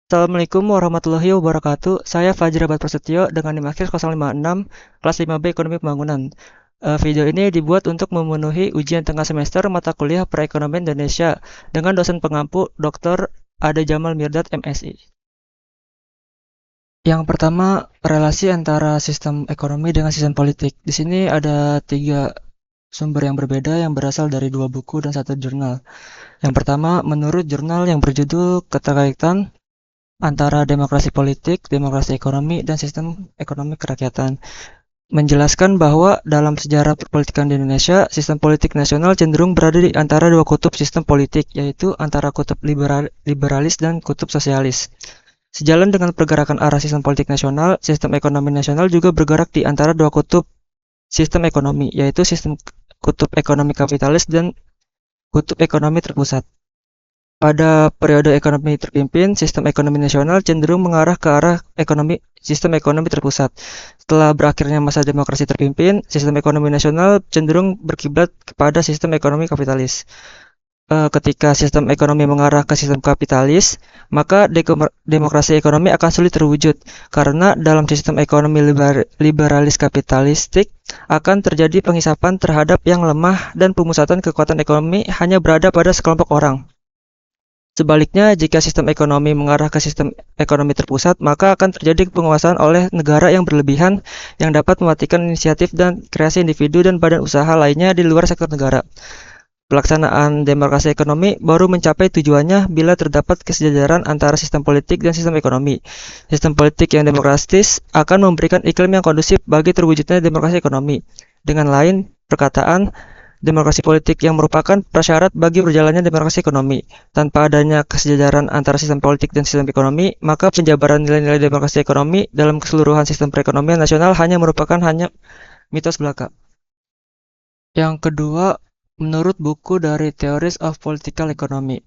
Assalamualaikum warahmatullahi wabarakatuh. Saya Fajrabat Prasetyo dengan NIM akhir 056 kelas 5B Ekonomi Pembangunan. Video ini dibuat untuk memenuhi ujian tengah semester mata kuliah Perekonomian Indonesia dengan dosen pengampu Dr. Ade Jamal Mirdad MSI. Yang pertama, relasi antara sistem ekonomi dengan sistem politik. Di sini ada 3 sumber yang berbeda yang berasal dari 2 buku dan 1 jurnal. Yang pertama, menurut jurnal yang berjudul Keterkaitan antara demokrasi politik, demokrasi ekonomi, dan sistem ekonomi kerakyatan, menjelaskan bahwa dalam sejarah perpolitikan di Indonesia, sistem politik nasional cenderung berada di antara 2 kutub sistem politik, yaitu antara kutub liberalis dan kutub sosialis. Sejalan dengan pergerakan arah sistem politik nasional, sistem ekonomi nasional juga bergerak di antara 2 kutub sistem ekonomi, yaitu sistem kutub ekonomi kapitalis dan kutub ekonomi terpusat. Pada periode ekonomi terpimpin, sistem ekonomi nasional cenderung mengarah ke arah sistem ekonomi terpusat. Setelah berakhirnya masa demokrasi terpimpin, sistem ekonomi nasional cenderung berkiblat kepada sistem ekonomi kapitalis. Ketika sistem ekonomi mengarah ke sistem kapitalis, maka demokrasi ekonomi akan sulit terwujud karena dalam sistem ekonomi liberalis kapitalistik akan terjadi penghisapan terhadap yang lemah dan pemusatan kekuatan ekonomi hanya berada pada sekelompok orang. Sebaliknya, jika sistem ekonomi mengarah ke sistem ekonomi terpusat, maka akan terjadi penguasaan oleh negara yang berlebihan yang dapat mematikan inisiatif dan kreasi individu dan badan usaha lainnya di luar sektor negara. Pelaksanaan demokrasi ekonomi baru mencapai tujuannya bila terdapat kesejajaran antara sistem politik dan sistem ekonomi. Sistem politik yang demokratis akan memberikan iklim yang kondusif bagi terwujudnya demokrasi ekonomi. Dengan lain perkataan, demokrasi politik yang merupakan prasyarat bagi berjalannya demokrasi ekonomi. Tanpa adanya kesejajaran antara sistem politik dan sistem ekonomi, maka penjabaran nilai-nilai demokrasi ekonomi dalam keseluruhan sistem perekonomian nasional hanya merupakan mitos belaka. Yang kedua, menurut buku dari Theories of Political Economy.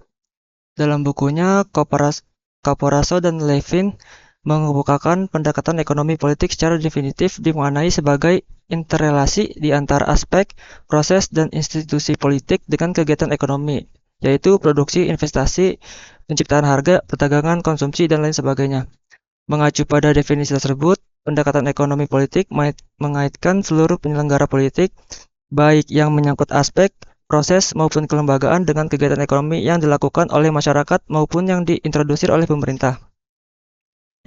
Dalam bukunya, Caporaso dan Levin mengemukakan pendekatan ekonomi politik secara definitif dimaknai sebagai interrelasi di antara aspek, proses, dan institusi politik dengan kegiatan ekonomi, yaitu produksi, investasi, penciptaan harga, perdagangan, konsumsi, dan lain sebagainya. Mengacu pada definisi tersebut, pendekatan ekonomi politik mengaitkan seluruh penyelenggara politik, baik yang menyangkut aspek, proses, maupun kelembagaan dengan kegiatan ekonomi yang dilakukan oleh masyarakat maupun yang diintrodusir oleh pemerintah.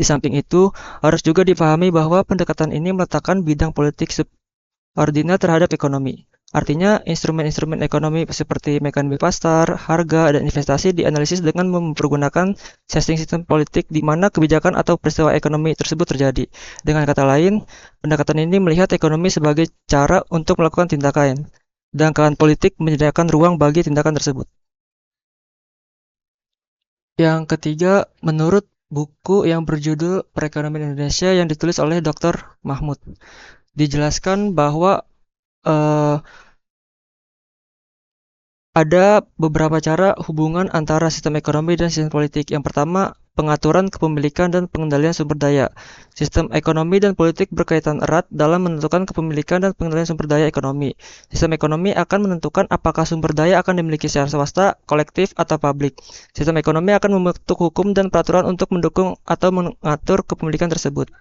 Di samping itu, harus juga dipahami bahwa pendekatan ini meletakkan bidang politik subordinat terhadap ekonomi. Artinya, instrumen-instrumen ekonomi seperti mekanisme pasar, harga, dan investasi dianalisis dengan mempergunakan sistem politik di mana kebijakan atau peristiwa ekonomi tersebut terjadi. Dengan kata lain, pendekatan ini melihat ekonomi sebagai cara untuk melakukan tindakan, sedangkan politik menyediakan ruang bagi tindakan tersebut. Yang ketiga, menurut buku yang berjudul Perekonomian Indonesia yang ditulis oleh Dr. Mahmud, dijelaskan bahwa ada beberapa cara hubungan antara sistem ekonomi dan sistem politik. Yang pertama, pengaturan kepemilikan dan pengendalian sumber daya. Sistem ekonomi dan politik berkaitan erat dalam menentukan kepemilikan dan pengendalian sumber daya ekonomi. Sistem ekonomi akan menentukan apakah sumber daya akan dimiliki secara swasta, kolektif, atau publik. Sistem ekonomi akan membentuk hukum dan peraturan untuk mendukung atau mengatur kepemilikan tersebut.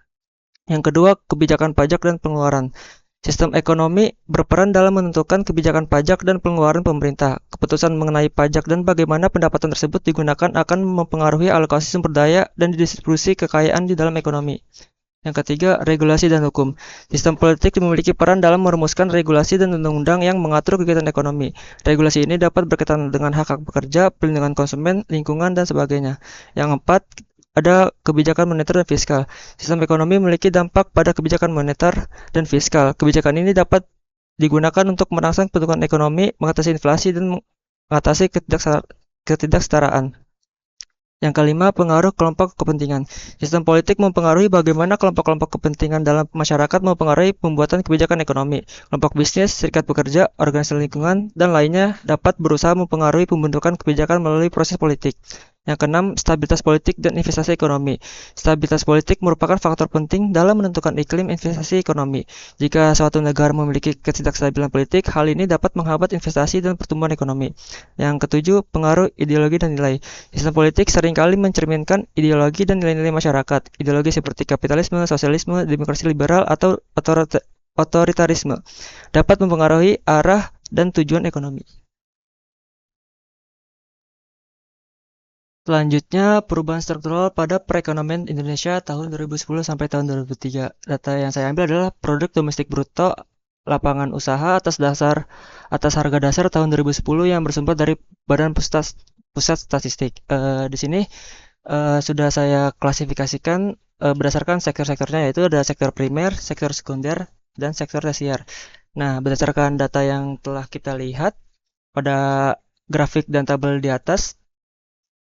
Yang kedua, kebijakan pajak dan pengeluaran. Sistem ekonomi berperan dalam menentukan kebijakan pajak dan pengeluaran pemerintah. Keputusan mengenai pajak dan bagaimana pendapatan tersebut digunakan akan mempengaruhi alokasi sumber daya dan distribusi kekayaan di dalam ekonomi. Yang ketiga, regulasi dan hukum. Sistem politik memiliki peran dalam merumuskan regulasi dan undang-undang yang mengatur kegiatan ekonomi. Regulasi ini dapat berkaitan dengan hak-hak pekerja, perlindungan konsumen, lingkungan, dan sebagainya. Yang keempat, ada kebijakan moneter dan fiskal. Sistem ekonomi memiliki dampak pada kebijakan moneter dan fiskal. Kebijakan ini dapat digunakan untuk merangsang pertumbuhan ekonomi, mengatasi inflasi, dan mengatasi ketidaksetaraan. Yang kelima, pengaruh kelompok kepentingan. Sistem politik mempengaruhi bagaimana kelompok-kelompok kepentingan dalam masyarakat mempengaruhi pembuatan kebijakan ekonomi. Kelompok bisnis, serikat pekerja, organisasi lingkungan, dan lainnya dapat berusaha mempengaruhi pembentukan kebijakan melalui proses politik. Yang keenam, stabilitas politik dan investasi ekonomi. Stabilitas politik merupakan faktor penting dalam menentukan iklim investasi ekonomi. Jika suatu negara memiliki ketidakstabilan politik, hal ini dapat menghambat investasi dan pertumbuhan ekonomi. Yang ketujuh, pengaruh ideologi dan nilai. Sistem politik seringkali mencerminkan ideologi dan nilai-nilai masyarakat. Ideologi seperti kapitalisme, sosialisme, demokrasi liberal, atau otoritarisme dapat mempengaruhi arah dan tujuan ekonomi. Selanjutnya, perubahan struktural pada perekonomian Indonesia tahun 2010 sampai tahun 2003. Data yang saya ambil adalah produk domestik bruto lapangan usaha atas harga dasar tahun 2010 yang bersumber dari Badan Pusat Statistik. Di sini sudah saya klasifikasikan berdasarkan sektor-sektornya, yaitu ada sektor primer, sektor sekunder, dan sektor tersier. Nah, berdasarkan data yang telah kita lihat pada grafik dan tabel di atas,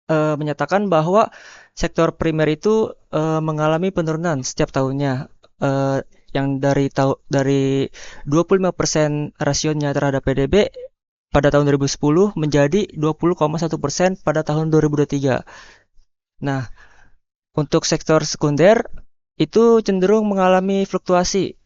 menyatakan bahwa sektor primer itu mengalami penurunan setiap tahunnya, yang dari 25% rasionya terhadap PDB pada tahun 2010 menjadi 20,1% pada tahun 2023. Nah, untuk sektor sekunder itu cenderung mengalami fluktuasi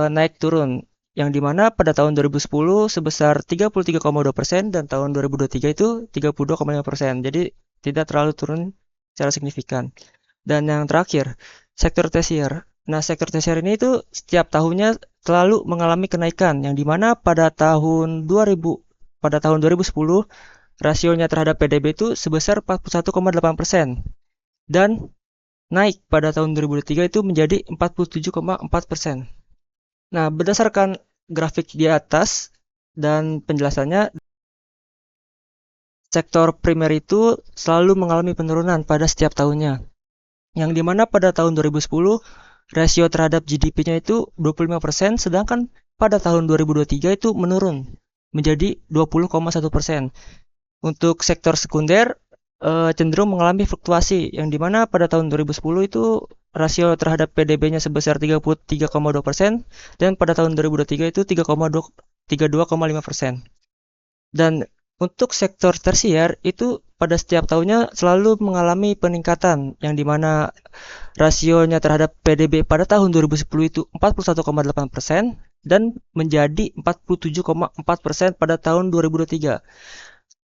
naik turun, yang dimana pada tahun 2010 sebesar 33,2% dan tahun 2023 itu 32,5%. Jadi tidak terlalu turun secara signifikan. Dan yang terakhir, sektor tersier. Nah, sektor tersier ini itu setiap tahunnya selalu mengalami kenaikan, yang dimana pada tahun 2010 rasionya terhadap PDB itu sebesar 41,8% dan naik pada tahun 2023 itu menjadi 47,4%. Nah, berdasarkan grafik di atas dan penjelasannya, sektor primer itu selalu mengalami penurunan pada setiap tahunnya. Yang dimana pada tahun 2010, rasio terhadap GDP-nya itu 25%, sedangkan pada tahun 2023 itu menurun menjadi 20,1%. Untuk sektor sekunder, cenderung mengalami fluktuasi, yang dimana pada tahun 2010 itu rasio terhadap PDB-nya sebesar 33,2% dan pada tahun 2023 itu 32,5%. Dan untuk sektor tersier itu pada setiap tahunnya selalu mengalami peningkatan, yang dimana rasionya terhadap PDB pada tahun 2010 itu 41,8% dan menjadi 47,4% pada tahun 2023.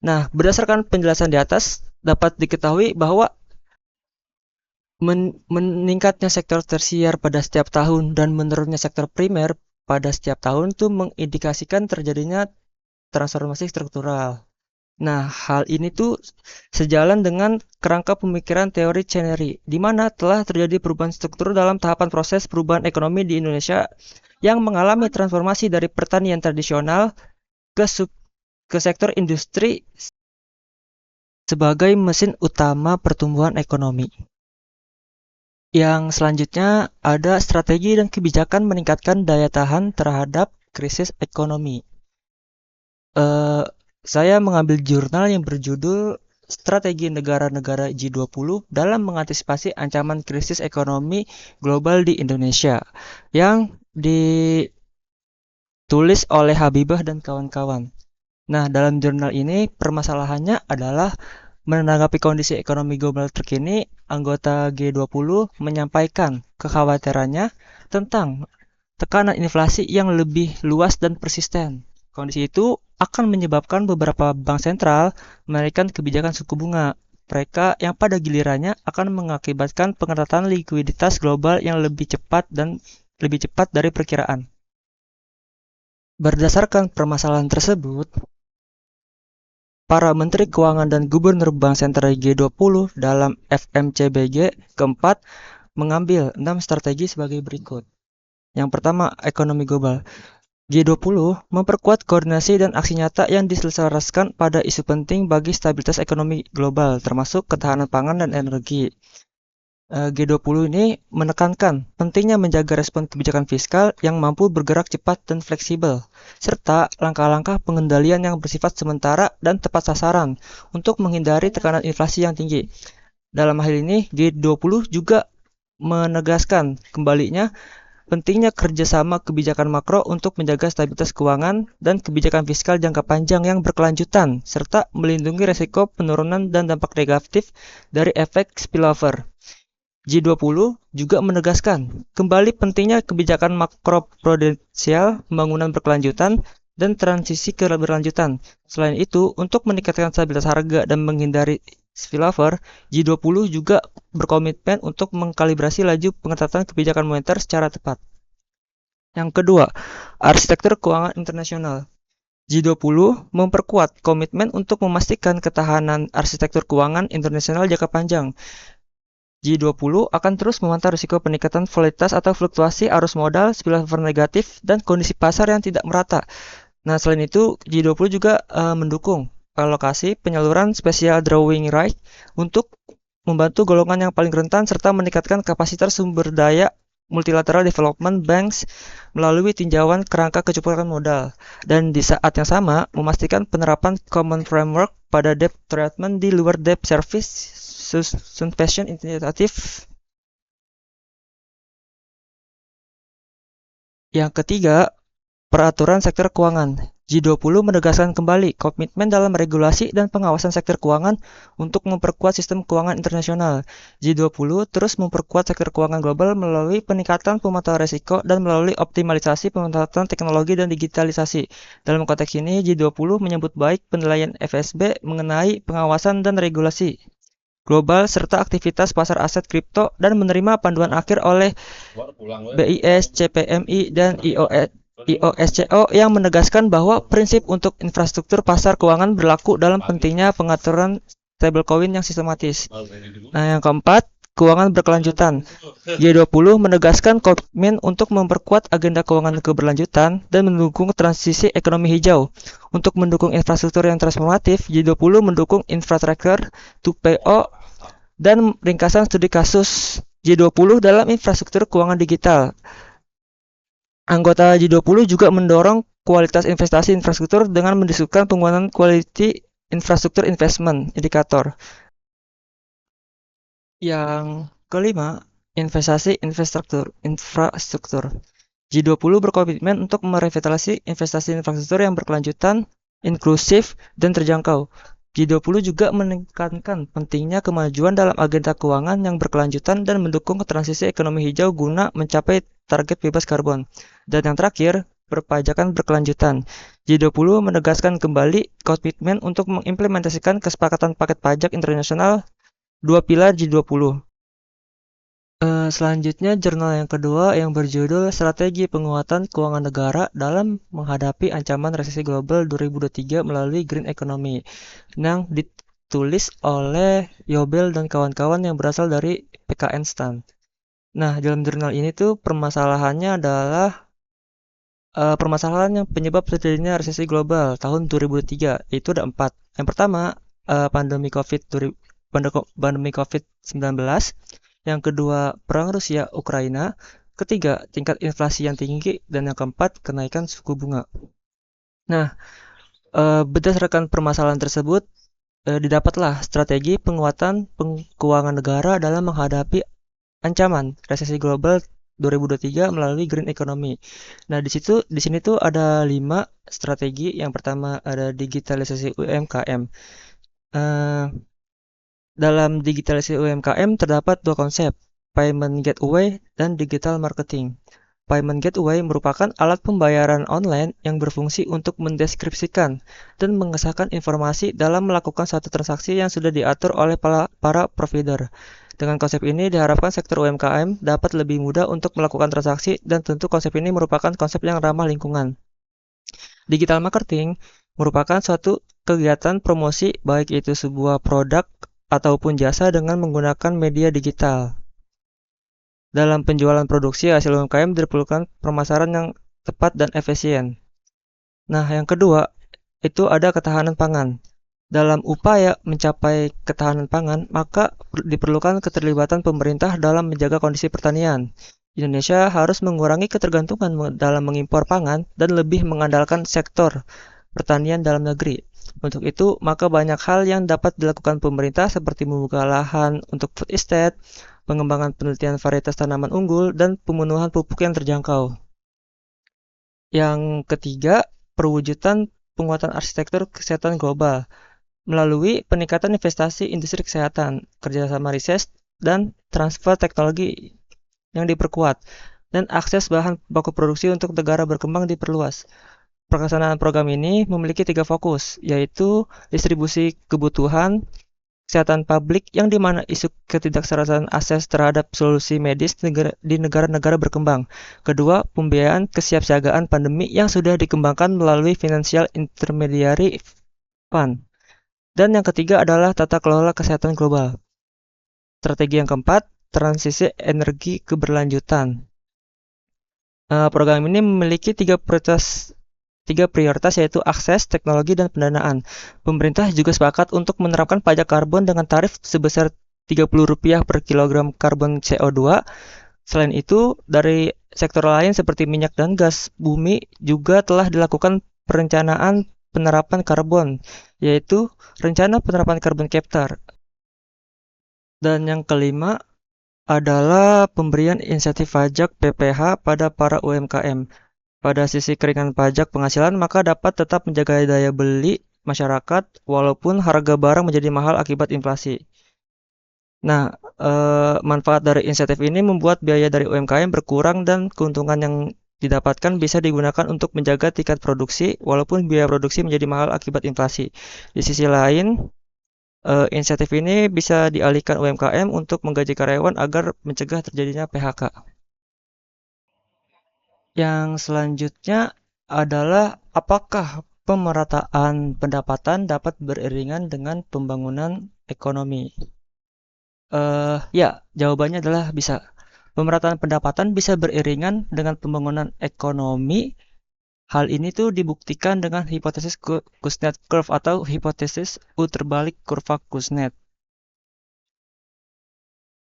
Nah, berdasarkan penjelasan di atas, dapat diketahui bahwa meningkatnya sektor tersier pada setiap tahun dan menurunnya sektor primer pada setiap tahun itu mengindikasikan terjadinya transformasi struktural. Nah, hal ini tuh sejalan dengan kerangka pemikiran teori Chenery, di mana telah terjadi perubahan struktur dalam tahapan proses perubahan ekonomi di Indonesia yang mengalami transformasi dari pertanian tradisional ke sektor industri sebagai mesin utama pertumbuhan ekonomi. Yang selanjutnya ada strategi dan kebijakan meningkatkan daya tahan terhadap krisis ekonomi. Saya mengambil jurnal yang berjudul Strategi Negara-Negara G20 dalam mengantisipasi ancaman krisis ekonomi global di Indonesia, yang ditulis oleh Habibah dan kawan-kawan. Nah, dalam jurnal ini permasalahannya adalah menanggapi kondisi ekonomi global terkini, anggota G20 menyampaikan kekhawatirannya tentang tekanan inflasi yang lebih luas dan persisten. Kondisi itu akan menyebabkan beberapa bank sentral menaikkan kebijakan suku bunga mereka, yang pada gilirannya akan mengakibatkan pengetatan likuiditas global yang lebih cepat dari perkiraan. Berdasarkan permasalahan tersebut, para Menteri Keuangan dan Gubernur Bank Sentral G20 dalam FMCBG keempat mengambil 6 strategi sebagai berikut. Yang pertama, ekonomi global. G20 memperkuat koordinasi dan aksi nyata yang diselaraskan pada isu penting bagi stabilitas ekonomi global, termasuk ketahanan pangan dan energi. G20 ini menekankan pentingnya menjaga respon kebijakan fiskal yang mampu bergerak cepat dan fleksibel, serta langkah-langkah pengendalian yang bersifat sementara dan tepat sasaran untuk menghindari tekanan inflasi yang tinggi. Dalam hal ini, G20 juga menegaskan kembalinya pentingnya kerjasama kebijakan makro untuk menjaga stabilitas keuangan dan kebijakan fiskal jangka panjang yang berkelanjutan, serta melindungi resiko penurunan dan dampak negatif dari efek spillover. G20 juga menegaskan kembali pentingnya kebijakan makroprudensial, pembangunan berkelanjutan, dan transisi keberlanjutan. Selain itu, untuk meningkatkan stabilitas harga dan menghindari spillover, G20 juga berkomitmen untuk mengkalibrasi laju pengetatan kebijakan moneter secara tepat. Yang kedua, arsitektur keuangan internasional. G20 memperkuat komitmen untuk memastikan ketahanan arsitektur keuangan internasional jangka panjang. G20 akan terus memantau risiko peningkatan volatilitas atau fluktuasi arus modal, spillover negatif, dan kondisi pasar yang tidak merata. Nah, selain itu, G20 juga mendukung alokasi penyaluran special drawing right untuk membantu golongan yang paling rentan serta meningkatkan kapasitas sumber daya multilateral development banks melalui tinjauan kerangka kecukupan modal. Dan di saat yang sama, memastikan penerapan common framework pada debt treatment di luar debt service suspension initiative. Yang ketiga, peraturan sektor keuangan. G20 menegaskan kembali komitmen dalam regulasi dan pengawasan sektor keuangan untuk memperkuat sistem keuangan internasional. G20 terus memperkuat sektor keuangan global melalui peningkatan pemantauan risiko dan melalui optimalisasi pemanfaatan teknologi dan digitalisasi. Dalam konteks ini, G20 menyambut baik penilaian FSB mengenai pengawasan dan regulasi global serta aktivitas pasar aset kripto dan menerima panduan akhir oleh BIS, CPMI, dan IOSCO yang menegaskan bahwa prinsip untuk infrastruktur pasar keuangan berlaku dalam pentingnya pengaturan stablecoin yang sistematis. Nah, yang keempat, keuangan berkelanjutan. G20 menegaskan komitmen untuk memperkuat agenda keuangan keberlanjutan dan mendukung transisi ekonomi hijau. Untuk mendukung infrastruktur yang transformatif, G20 mendukung Infrastructure 2.0 dan ringkasan studi kasus G20 dalam infrastruktur keuangan digital. Anggota G20 juga mendorong kualitas investasi infrastruktur dengan mendiskusikan penggunaan Quality Infrastructure Investment Indicator. Yang kelima, investasi infrastruktur. G20 berkomitmen untuk merevitalisasi investasi infrastruktur yang berkelanjutan, inklusif, dan terjangkau. G20 juga menekankan pentingnya kemajuan dalam agenda keuangan yang berkelanjutan dan mendukung transisi ekonomi hijau guna mencapai target bebas karbon. Dan yang terakhir, perpajakan berkelanjutan. G20 menegaskan kembali komitmen untuk mengimplementasikan kesepakatan paket pajak internasional 2 pilar G20. Selanjutnya, jurnal yang kedua yang berjudul Strategi Penguatan Keuangan Negara dalam Menghadapi Ancaman Resesi Global 2023 melalui Green Economy, yang ditulis oleh Yobel dan kawan-kawan yang berasal dari PKN STAN. Nah, dalam jurnal ini tuh permasalahannya adalah permasalahan yang penyebab terjadinya resesi global tahun 2003, yaitu ada 4. Yang pertama, pandemi COVID-19. Yang kedua, perang Rusia-Ukraina. Ketiga, tingkat inflasi yang tinggi. Dan yang keempat, kenaikan suku bunga. Nah, berdasarkan permasalahan tersebut, didapatlah strategi penguatan keuangan negara dalam menghadapi ancaman resesi global 2023 melalui green economy. Nah, di sini tuh ada 5 strategi. Yang pertama ada digitalisasi UMKM. Dalam digitalisasi UMKM terdapat 2 konsep, payment gateway dan digital marketing. Payment gateway merupakan alat pembayaran online yang berfungsi untuk mendeskripsikan dan mengesahkan informasi dalam melakukan satu transaksi yang sudah diatur oleh para provider. Dengan konsep ini diharapkan sektor UMKM dapat lebih mudah untuk melakukan transaksi dan tentu konsep ini merupakan konsep yang ramah lingkungan. Digital marketing merupakan suatu kegiatan promosi baik itu sebuah produk ataupun jasa dengan menggunakan media digital. Dalam penjualan produksi hasil UMKM diperlukan pemasaran yang tepat dan efisien. Nah, yang kedua, itu ada ketahanan pangan. Dalam upaya mencapai ketahanan pangan, maka diperlukan keterlibatan pemerintah dalam menjaga kondisi pertanian. Indonesia harus mengurangi ketergantungan dalam mengimpor pangan dan lebih mengandalkan sektor pertanian dalam negeri. Untuk itu, maka banyak hal yang dapat dilakukan pemerintah seperti membuka lahan untuk food estate, pengembangan penelitian varietas tanaman unggul, dan pemenuhan pupuk yang terjangkau. Yang ketiga, perwujudan penguatan arsitektur kesehatan global melalui peningkatan investasi industri kesehatan, kerjasama riset, dan transfer teknologi yang diperkuat, dan akses bahan baku produksi untuk negara berkembang diperluas. Pelaksanaan program ini memiliki 3 fokus, yaitu distribusi kebutuhan, kesehatan publik yang dimana isu ketidakseratan akses terhadap solusi medis di negara-negara berkembang. Kedua, pembiayaan kesiapsiagaan pandemi yang sudah dikembangkan melalui Financial Intermediary Fund. Dan yang ketiga adalah tata kelola kesehatan global. Strategi yang keempat, transisi energi keberlanjutan. Program ini memiliki tiga prioritas yaitu akses, teknologi, dan pendanaan. Pemerintah juga sepakat untuk menerapkan pajak karbon dengan tarif sebesar Rp30 per kilogram karbon CO2. Selain itu, dari sektor lain seperti minyak dan gas bumi juga telah dilakukan perencanaan penerapan karbon, yaitu rencana penerapan carbon capture. Dan yang kelima adalah pemberian insentif pajak PPh pada para UMKM. Pada sisi keringanan pajak penghasilan, maka dapat tetap menjaga daya beli masyarakat walaupun harga barang menjadi mahal akibat inflasi. Nah, manfaat dari insentif ini membuat biaya dari UMKM berkurang dan keuntungan yang didapatkan bisa digunakan untuk menjaga tingkat produksi walaupun biaya produksi menjadi mahal akibat inflasi. Di sisi lain, insentif ini bisa dialihkan UMKM untuk menggaji karyawan agar mencegah terjadinya PHK. Yang selanjutnya adalah apakah pemerataan pendapatan dapat beriringan dengan pembangunan ekonomi? Ya, jawabannya adalah bisa. Pemerataan pendapatan bisa beriringan dengan pembangunan ekonomi. Hal ini tuh dibuktikan dengan hipotesis Kuznets curve atau hipotesis U terbalik kurva Kuznets.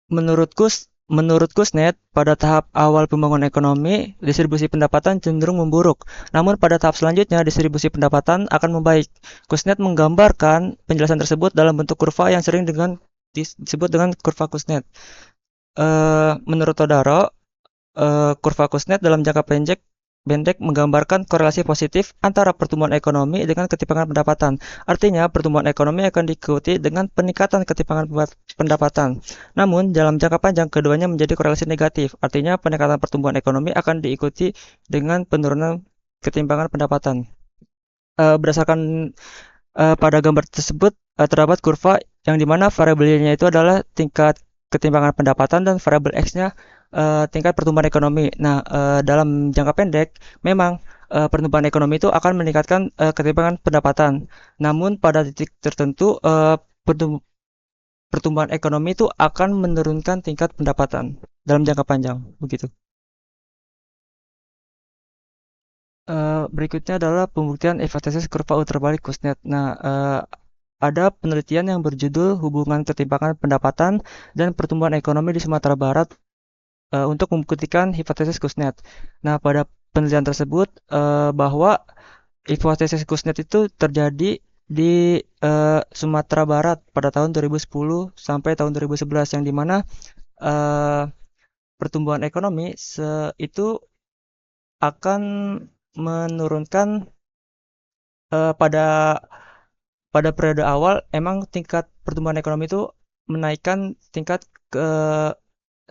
Menurut Kuznets, pada tahap awal pembangunan ekonomi, distribusi pendapatan cenderung memburuk. Namun pada tahap selanjutnya, distribusi pendapatan akan membaik. Kuznets menggambarkan penjelasan tersebut dalam bentuk kurva yang sering disebut dengan kurva Kuznets. Menurut Todaro, kurva Kuznets dalam jangka pendek menggambarkan korelasi positif antara pertumbuhan ekonomi dengan ketimpangan pendapatan. Artinya, pertumbuhan ekonomi akan diikuti dengan peningkatan ketimpangan pendapatan. Namun, dalam jangka panjang, keduanya menjadi korelasi negatif. Artinya, peningkatan pertumbuhan ekonomi akan diikuti dengan penurunan ketimpangan pendapatan. Berdasarkan pada gambar tersebut, terdapat kurva yang dimana variabelnya itu adalah tingkat ketimpangan pendapatan dan variabel X-nya tingkat pertumbuhan ekonomi. Nah, dalam jangka pendek, memang pertumbuhan ekonomi itu akan meningkatkan ketimpangan pendapatan. Namun pada titik tertentu, pertumbuhan ekonomi itu akan menurunkan tingkat pendapatan dalam jangka panjang. Begitu. Berikutnya adalah pembuktian hipotesis kurva U terbalik Kuznets. Nah, ada penelitian yang berjudul Hubungan Ketimpangan Pendapatan dan Pertumbuhan Ekonomi di Sumatera Barat untuk membuktikan hipotesis Kuznets. Nah, pada penelitian tersebut bahwa hipotesis Kuznets itu terjadi di Sumatera Barat pada tahun 2010 sampai tahun 2011 yang dimana pertumbuhan ekonomi itu akan menurunkan pada periode awal emang tingkat pertumbuhan ekonomi itu menaikkan tingkat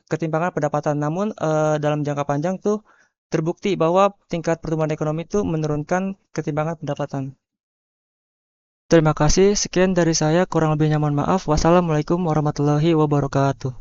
ketimpangan pendapatan. Namun dalam jangka panjang tuh terbukti bahwa tingkat pertumbuhan ekonomi itu menurunkan ketimpangan pendapatan. Terima kasih, sekian dari saya, kurang lebihnya mohon maaf. Wassalamualaikum warahmatullahi wabarakatuh.